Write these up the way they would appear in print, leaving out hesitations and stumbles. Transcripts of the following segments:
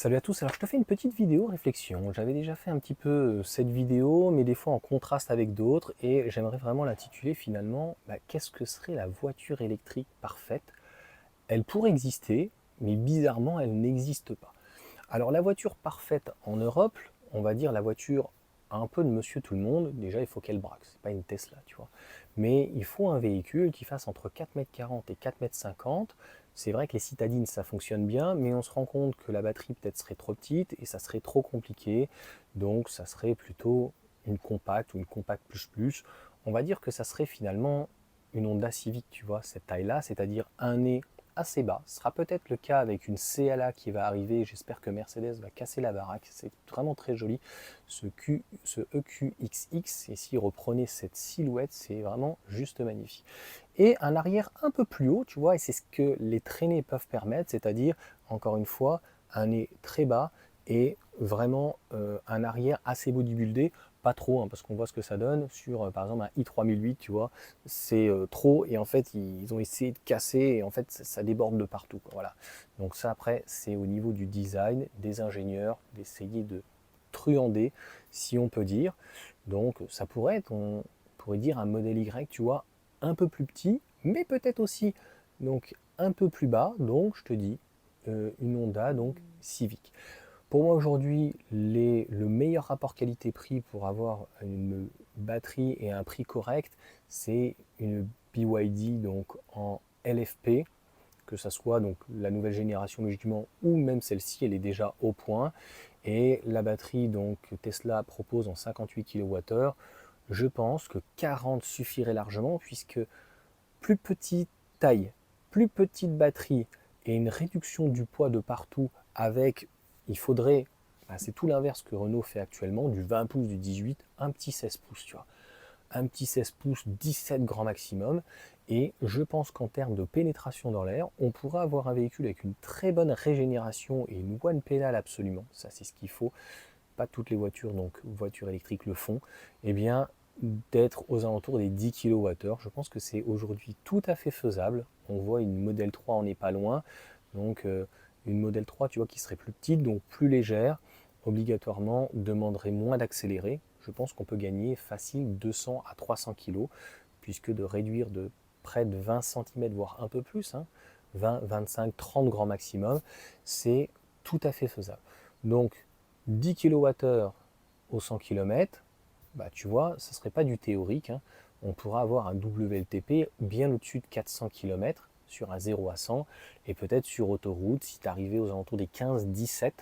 Salut à tous, alors je te fais une petite vidéo réflexion. J'avais déjà fait un petit peu cette vidéo, mais des fois en contraste avec d'autres, et j'aimerais vraiment l'intituler finalement qu'est-ce que serait la voiture électrique parfaite? Elle pourrait exister, mais bizarrement elle n'existe pas. Alors la voiture parfaite en Europe, on va dire la voiture un peu de monsieur tout le monde, déjà il faut qu'elle braque, c'est pas une Tesla, tu vois. Mais il faut un véhicule qui fasse entre 4,40 m et 4,50 m. C'est vrai que les citadines ça fonctionne bien, mais on se rend compte que la batterie peut-être serait trop petite et ça serait trop compliqué. Donc ça serait plutôt une compacte ou une compacte plus plus. On va dire que ça serait finalement une Honda Civic, tu vois, cette taille-là, c'est-à-dire un nez assez bas. Ce sera peut-être le cas avec une CLA qui va arriver. J'espère que Mercedes va casser la baraque. C'est vraiment très joli. Ce EQXX, et si reprenez cette silhouette, c'est vraiment juste magnifique. Et un arrière un peu plus haut, tu vois, et c'est ce que les traînées peuvent permettre, c'est-à-dire, encore une fois, un nez très bas et vraiment un arrière assez bodybuildé, pas trop, hein, parce qu'on voit ce que ça donne sur, par exemple, un i3008, tu vois, c'est trop, et en fait, ils ont essayé de casser, et en fait, ça déborde de partout, quoi, voilà. Donc ça, après, c'est au niveau du design, des ingénieurs, d'essayer de truander, si on peut dire. Donc ça pourrait être, on pourrait dire, un modèle Y, tu vois, un peu plus petit, mais peut-être aussi donc un peu plus bas, donc je te dis, une Honda, donc Civic. Pour moi aujourd'hui, le meilleur rapport qualité-prix pour avoir une batterie et un prix correct, c'est une BYD donc en LFP, que ça soit donc la nouvelle génération logiquement ou même celle-ci, elle est déjà au point. Et la batterie donc Tesla propose en 58 kWh, je pense que 40 suffirait largement puisque plus petite taille, plus petite batterie et une réduction du poids de partout avec, il faudrait, c'est tout l'inverse que Renault fait actuellement, du 20 pouces, du 18, un petit 16 pouces, tu vois. Un petit 16 pouces, 17 grand maximum. Et je pense qu'en termes de pénétration dans l'air, on pourra avoir un véhicule avec une très bonne régénération et une one pédale absolument. Ça, c'est ce qu'il faut. Pas toutes les voitures, donc voitures électriques le font. Eh bien, d'être aux alentours des 10 kWh. Je pense que c'est aujourd'hui tout à fait faisable. On voit une Model 3, on n'est pas loin. Donc une Model 3, tu vois, qui serait plus petite, donc plus légère, obligatoirement demanderait moins d'accélérer. Je pense qu'on peut gagner facile 200 à 300 kg, puisque de réduire de près de 20 cm, voire un peu plus, hein, 20, 25, 30 grands maximum, c'est tout à fait faisable. Donc 10 kWh au 100 km, tu vois, ce ne serait pas du théorique, hein. On pourra avoir un WLTP bien au-dessus de 400 km sur un 0 à 100, et peut-être sur autoroute, si tu arrivais aux alentours des 15-17,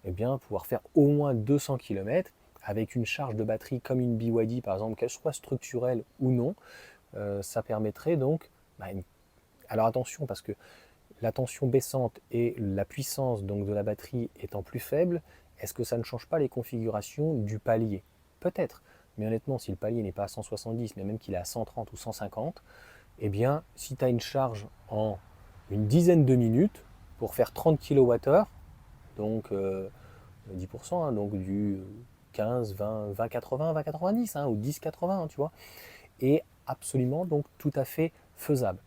eh bien, pouvoir faire au moins 200 km avec une charge de batterie comme une BYD par exemple, qu'elle soit structurelle ou non. Ça permettrait donc, alors attention, parce que la tension baissante et la puissance donc de la batterie étant plus faible, est-ce que ça ne change pas les configurations du palier? Peut-être, mais honnêtement, si le palier n'est pas à 170, mais même qu'il est à 130 ou 150, eh bien, si tu as une charge en une dizaine de minutes pour faire 30 kWh, donc 10%, hein, donc du 15, 20, 20, 80, 20, 90, hein, ou 10, 80, hein, tu vois, est absolument donc tout à fait faisable.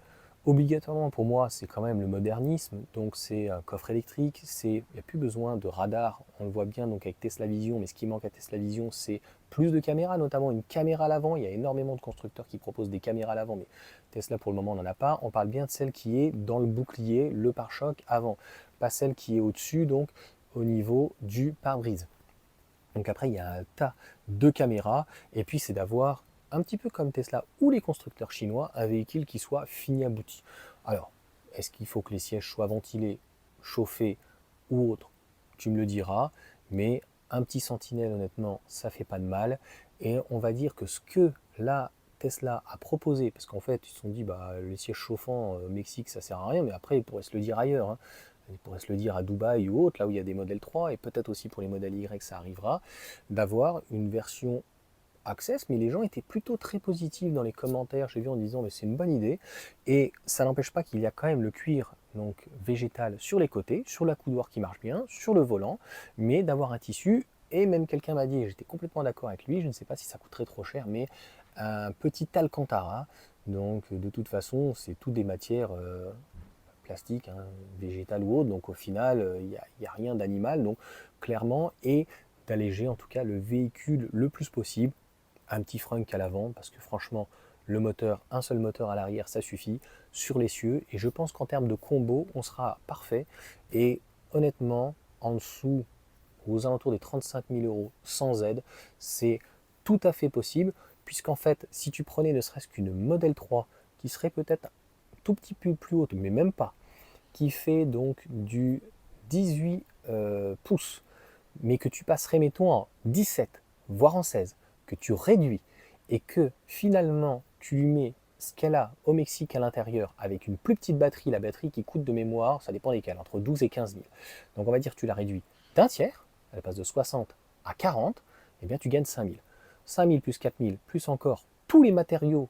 Obligatoirement pour moi, c'est quand même le modernisme, donc c'est un coffre électrique, il n'y a plus besoin de radar, on le voit bien donc avec Tesla Vision, mais ce qui manque à Tesla Vision, c'est plus de caméras, notamment une caméra à l'avant. Il y a énormément de constructeurs qui proposent des caméras à l'avant, mais Tesla pour le moment n'en a pas. On parle bien de celle qui est dans le bouclier, le pare-choc avant, pas celle qui est au-dessus, donc au niveau du pare-brise. Donc après, il y a un tas de caméras, et puis c'est d'avoir, un petit peu comme Tesla ou les constructeurs chinois, un véhicule qui soit fini abouti. Alors, est-ce qu'il faut que les sièges soient ventilés, chauffés ou autres? Tu me le diras, mais un petit Sentinelle, honnêtement, ça fait pas de mal. Et on va dire que ce que la Tesla a proposé, parce qu'en fait, ils se sont dit, les sièges chauffants au Mexique, ça sert à rien, mais après, ils pourraient se le dire ailleurs, hein. Il pourrait se le dire à Dubaï ou autre, là où il y a des modèles 3, et peut-être aussi pour les modèles Y, ça arrivera, d'avoir une version Access, mais les gens étaient plutôt très positifs dans les commentaires, j'ai vu en disant mais c'est une bonne idée, et ça n'empêche pas qu'il y a quand même le cuir donc végétal sur les côtés, sur la coudoir qui marche bien, sur le volant, mais d'avoir un tissu, et même quelqu'un m'a dit, et j'étais complètement d'accord avec lui, je ne sais pas si ça coûterait trop cher, mais un petit Alcantara, donc de toute façon c'est tout des matières plastique, hein, végétal ou autre, donc au final, il n'y a rien d'animal, donc clairement, et d'alléger en tout cas le véhicule le plus possible, un petit frunk à l'avant, parce que franchement, le moteur, un seul moteur à l'arrière, ça suffit, sur l'essieu, et je pense qu'en termes de combo, on sera parfait, et honnêtement, en dessous, aux alentours des 35 000 euros sans aide, c'est tout à fait possible, puisqu'en fait, si tu prenais ne serait-ce qu'une Model 3, qui serait peut-être un tout petit peu plus haute, mais même pas, qui fait donc du 18 pouces, mais que tu passerais, mettons, en 17, voire en 16, que tu réduis, et que finalement, tu lui mets ce qu'elle a au Mexique à l'intérieur, avec une plus petite batterie, la batterie qui coûte de mémoire, ça dépend desquelles, entre 12 et 15 000. Donc on va dire que tu la réduis d'un tiers, elle passe de 60 à 40, et bien tu gagnes 5 000. 5 000 plus 4 000, plus encore tous les matériaux,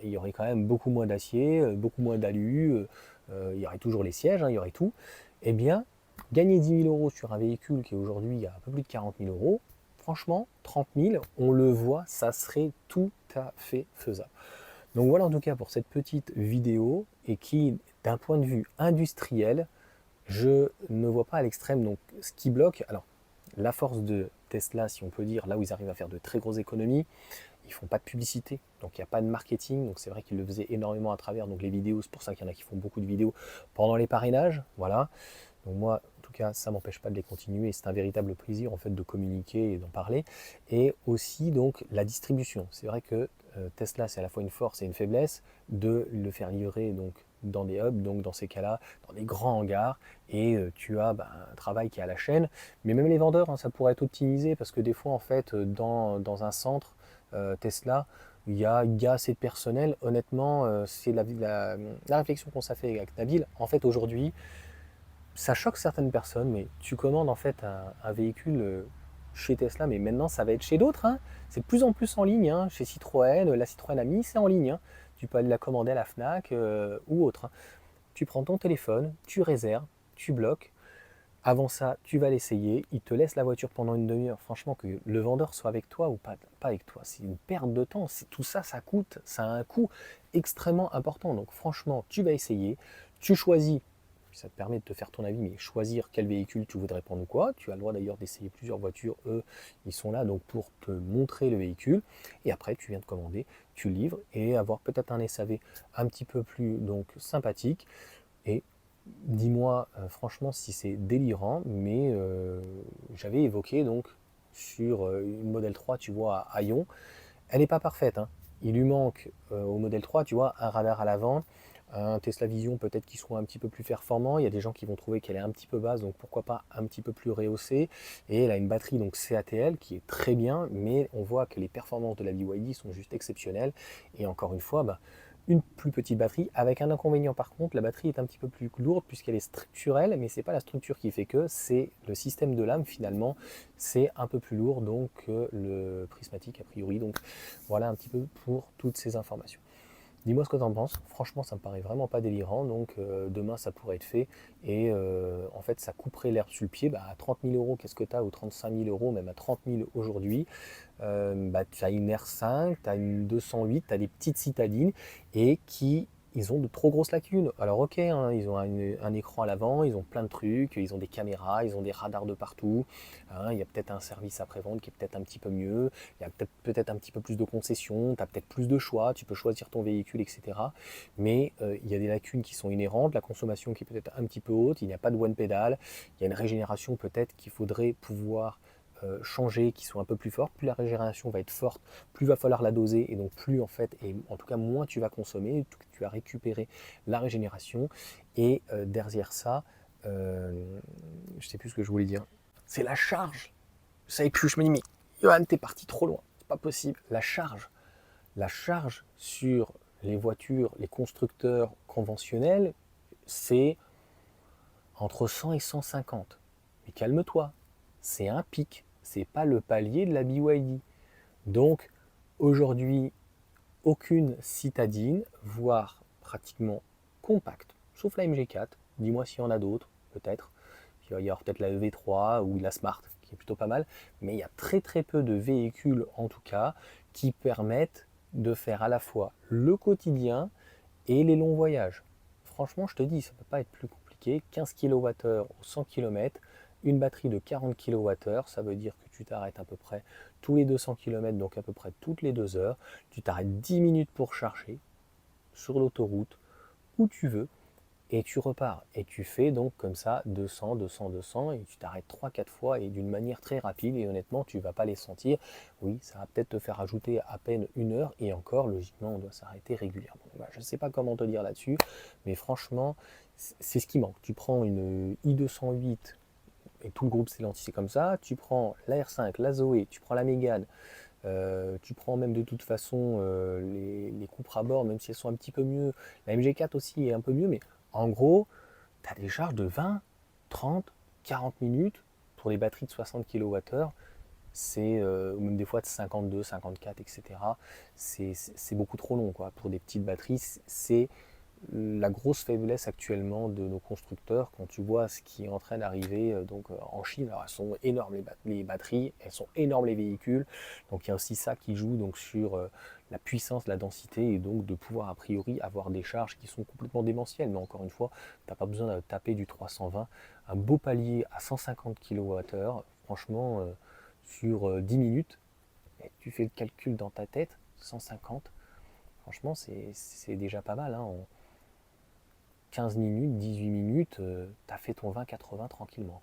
il y aurait quand même beaucoup moins d'acier, beaucoup moins d'alu, il y aurait toujours les sièges, hein, il y aurait tout. Eh bien, gagner 10 000 euros sur un véhicule qui est aujourd'hui à un peu plus de 40 000 euros, franchement, 30 000, on le voit, ça serait tout à fait faisable. Donc voilà en tout cas pour cette petite vidéo et qui, d'un point de vue industriel, je ne vois pas à l'extrême. Donc ce qui bloque, alors la force de Tesla, si on peut dire, là où ils arrivent à faire de très grosses économies, ils font pas de publicité, donc il n'y a pas de marketing, donc c'est vrai qu'ils le faisaient énormément à travers donc les vidéos, c'est pour ça qu'il y en a qui font beaucoup de vidéos pendant les parrainages, voilà. Donc moi, en tout cas, ça ne m'empêche pas de les continuer et c'est un véritable plaisir en fait de communiquer et d'en parler. Et aussi donc la distribution. C'est vrai que Tesla, c'est à la fois une force et une faiblesse de le faire livrer donc dans des hubs, donc dans ces cas-là, dans des grands hangars, et tu as un travail qui est à la chaîne. Mais même les vendeurs, hein, ça pourrait être optimisé parce que des fois, en fait, dans un centre Tesla, il y a assez de personnel. Honnêtement, c'est la réflexion qu'on s'est fait avec Nabil. En fait, aujourd'hui, ça choque certaines personnes, mais tu commandes en fait un véhicule chez Tesla, mais maintenant ça va être chez d'autres, hein. C'est de plus en plus en ligne, hein. Chez Citroën, la Citroën Ami, c'est en ligne, hein. Tu peux aller la commander à la FNAC ou autre, hein. Tu prends ton téléphone, tu réserves, tu bloques. Avant ça, tu vas l'essayer, il te laisse la voiture pendant une demi-heure. Franchement, que le vendeur soit avec toi ou pas avec toi, c'est une perte de temps. Tout ça, ça coûte, ça a un coût extrêmement important. Donc franchement, tu vas essayer, tu choisis, ça te permet de te faire ton avis, mais choisir quel véhicule tu voudrais prendre ou quoi. Tu as le droit d'ailleurs d'essayer plusieurs voitures, eux, ils sont là donc pour te montrer le véhicule. Et après, tu viens de commander, tu livres et avoir peut-être un SAV un petit peu plus donc sympathique. Et dis-moi franchement si c'est délirant, mais j'avais évoqué donc sur une Model 3, tu vois, à Ion, elle n'est pas parfaite, hein. Il lui manque au Model 3, tu vois, un radar à l'avant, un Tesla Vision peut-être qui soit un petit peu plus performant. Il y a des gens qui vont trouver qu'elle est un petit peu basse, donc pourquoi pas un petit peu plus rehaussée. Et elle a une batterie donc CATL qui est très bien, mais on voit que les performances de la BYD sont juste exceptionnelles. Et encore une fois, une plus petite batterie, avec un inconvénient par contre, la batterie est un petit peu plus lourde puisqu'elle est structurelle, mais c'est pas la structure qui fait que, c'est le système de lame finalement, c'est un peu plus lourd donc que le prismatique a priori. Donc voilà un petit peu pour toutes ces informations. Dis-moi ce que tu en penses. Franchement, ça me paraît vraiment pas délirant. Donc demain, ça pourrait être fait. Et en fait, ça couperait l'herbe sur le pied. À 30 000 euros, qu'est-ce que tu as? Ou 35 000 euros, même à 30 000 aujourd'hui. Tu as une R5, tu as une 208, tu as des petites citadines et qui ils ont de trop grosses lacunes. Alors ok, hein, ils ont un écran à l'avant, ils ont plein de trucs, ils ont des caméras, ils ont des radars de partout, hein, il y a peut-être un service après-vente qui est peut-être un petit peu mieux, il y a peut-être un petit peu plus de concessions, tu as peut-être plus de choix, tu peux choisir ton véhicule, etc. Mais il y a des lacunes qui sont inhérentes, la consommation qui est peut-être un petit peu haute, il n'y a pas de one pedal, il y a une régénération peut-être qu'il faudrait pouvoir changer, qui sont un peu plus fortes. Plus la régénération va être forte, plus va falloir la doser et donc plus en fait, et en tout cas moins tu vas consommer, tu vas récupérer la régénération. Et derrière ça, je sais plus ce que je voulais dire. C'est la charge. Je savais plus, je me dis mais Johan, t'es parti trop loin, c'est pas possible. La charge sur les voitures, les constructeurs conventionnels, c'est entre 100 et 150. Mais calme-toi, c'est un pic, c'est pas le palier de la BYD. Donc aujourd'hui, aucune citadine, voire pratiquement compacte, sauf la MG4. Dis-moi s'il y en a d'autres, peut-être. Il va y avoir peut-être la EV3 ou la Smart, qui est plutôt pas mal. Mais il y a très très peu de véhicules, en tout cas, qui permettent de faire à la fois le quotidien et les longs voyages. franchement, je te dis, ça ne peut pas être plus compliqué. 15 kWh au 100 km, une batterie de 40 kWh, ça veut dire que tu t'arrêtes à peu près tous les 200 km, donc à peu près toutes les 2 heures. Tu t'arrêtes 10 minutes pour charger sur l'autoroute, où tu veux, et tu repars. Et tu fais donc comme ça 200, 200, 200, et tu t'arrêtes 3-4 fois et d'une manière très rapide, et honnêtement, tu ne vas pas les sentir. Oui, ça va peut-être te faire ajouter à peine 1 heure, et encore, logiquement, on doit s'arrêter régulièrement. Voilà, je ne sais pas comment te dire là-dessus, mais franchement, c'est ce qui manque. Tu prends une i208, et tout le groupe Stellantis c'est comme ça, tu prends la R5, la Zoé, tu prends la Mégane, tu prends même de toute façon les Cupra Born, même si elles sont un petit peu mieux. La MG4 aussi est un peu mieux, mais en gros, tu as des charges de 20, 30, 40 minutes pour des batteries de 60 kWh. Ou même des fois de 52, 54, etc. C'est beaucoup trop long quoi. Pour des petites batteries. C'est la grosse faiblesse actuellement de nos constructeurs quand tu vois ce qui est en train d'arriver en Chine. Alors elles sont énormes les batteries, elles sont énormes les véhicules, donc il y a aussi ça qui joue donc sur la puissance, la densité et donc de pouvoir a priori avoir des charges qui sont complètement démentielles. Mais encore une fois, tu n'as pas besoin de taper du 320, un beau palier à 150 kWh, franchement sur 10 minutes, et tu fais le calcul dans ta tête, 150, franchement c'est déjà pas mal, hein. 15 minutes, 18 minutes, tu as fait ton 20-80 tranquillement.